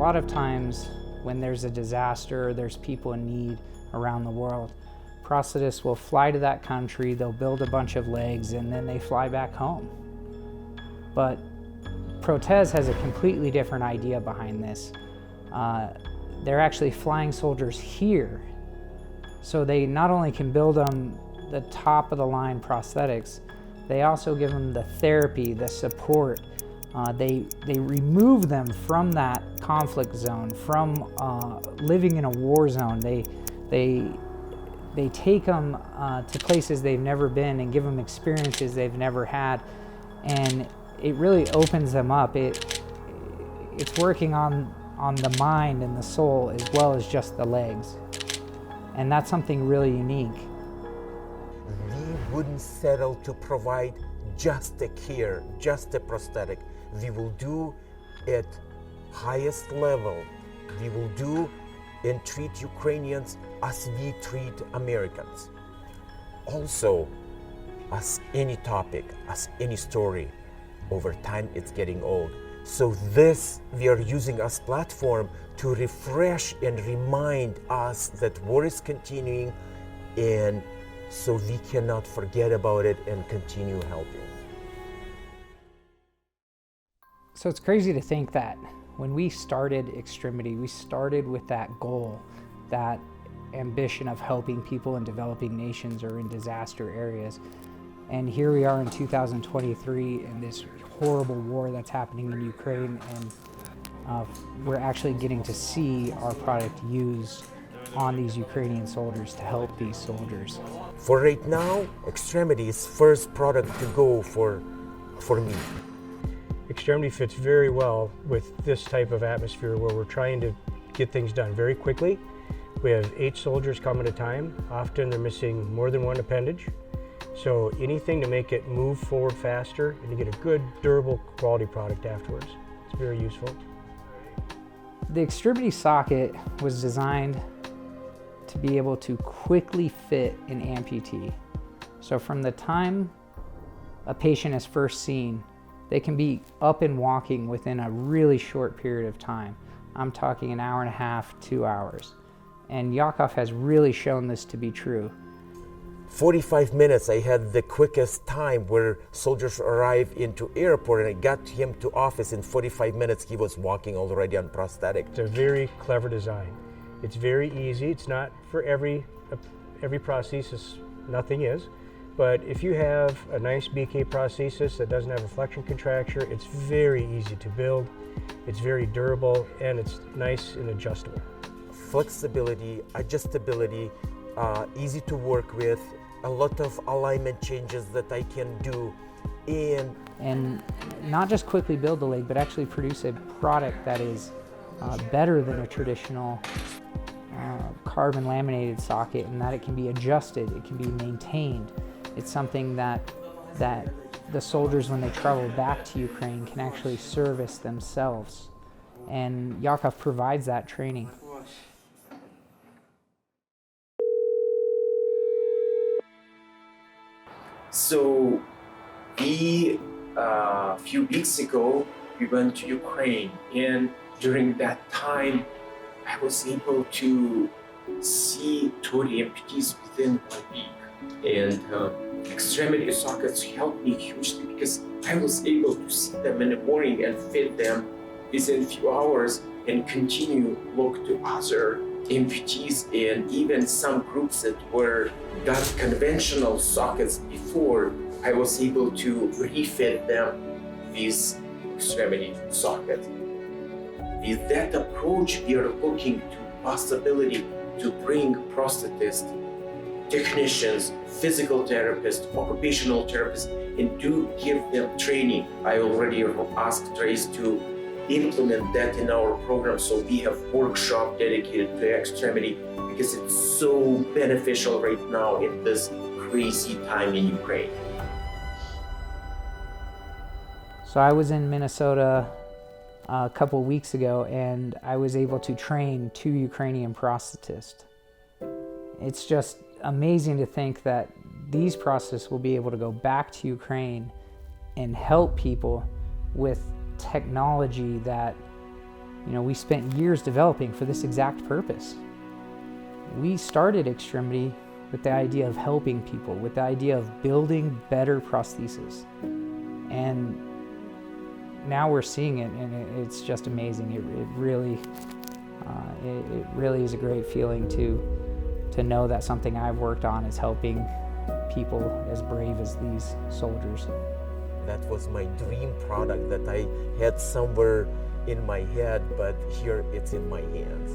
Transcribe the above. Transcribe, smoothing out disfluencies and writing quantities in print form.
lot of times when there's a disaster, there's people in need around the world, prosthetists will fly to that country, they'll build a bunch of legs, and then they fly back home. But Protez has a completely different idea behind this. They're actually flying soldiers here. So they not only can build them the top of the line prosthetics, they also give them the therapy, the support. They remove them from that conflict zone, from living in a war zone. They take them to places they've never been and give them experiences they've never had, and it really opens them up. It's working on the mind and the soul as well as just the legs, and that's something really unique. We wouldn't settle to provide just a care, just a prosthetic. We will do at highest level. We will do and treat Ukrainians as we treat Americans. Also, as any topic, as any story, over time it's getting old. So this we are using as platform to refresh and remind us that war is continuing, and so we cannot forget about it and continue helping. So it's crazy to think that when we started Extremity, we started with that goal, that ambition of helping people in developing nations or in disaster areas. And here we are in 2023 in this horrible war that's happening in Ukraine, and we're actually getting to see our product used on these Ukrainian soldiers to help these soldiers. For right now, Extremity is first product to go for me. Extremity fits very well with this type of atmosphere where we're trying to get things done very quickly. We have 8 soldiers come at a time. Often they're missing more than one appendage. So anything to make it move forward faster and to get a good, durable, quality product afterwards. It's very useful. The Extremity socket was designed to be able to quickly fit an amputee. So from the time a patient is first seen, they can be up and walking within a really short period of time. I'm talking an hour and a half, 2 hours. And Yakov has really shown this to be true. 45 minutes, I had the quickest time where soldiers arrived into airport, and I got him to office in 45 minutes. He was walking already on prosthetic. It's a very clever design. It's very easy. It's not for every prosthesis, nothing is. But if you have a nice BK prosthesis that doesn't have a flexion contracture, it's very easy to build, it's very durable, and it's nice and adjustable. Flexibility, adjustability, easy to work with, a lot of alignment changes that I can do, and not just quickly build the leg, but actually produce a product that is better than a traditional carbon laminated socket, in that it can be adjusted, it can be maintained. It's something that the soldiers, when they travel back to Ukraine, can actually service themselves. And Yakov provides that training. So a few weeks ago, we went to Ukraine, and during that time, I was able to see 20 amputees within 1 week. And Extremity sockets helped me hugely because I was able to see them in the morning and fit them within a few hours and continue look to other amputees and even some groups that were got conventional sockets before. I was able to refit them with Extremity socket. With that approach, we are looking to possibility to bring prosthetists, technicians, physical therapists, occupational therapists, and do give them training. I already asked Trace to implement that in our program, so we have workshop dedicated to Extremity because it's so beneficial right now in this crazy time in Ukraine. So I was in Minnesota a couple weeks ago, and I was able to train 2 Ukrainian prosthetists. It's just amazing to think that these prosthetists will be able to go back to Ukraine and help people with technology that You know, we spent years developing for this exact purpose. We started Extremity with the idea of helping people, with the idea of building better prostheses. And now we're seeing it, and it's just amazing. It really is a great feeling to know that something I've worked on is helping people as brave as these soldiers. That was my dream product that I had somewhere in my head, but here it's in my hands.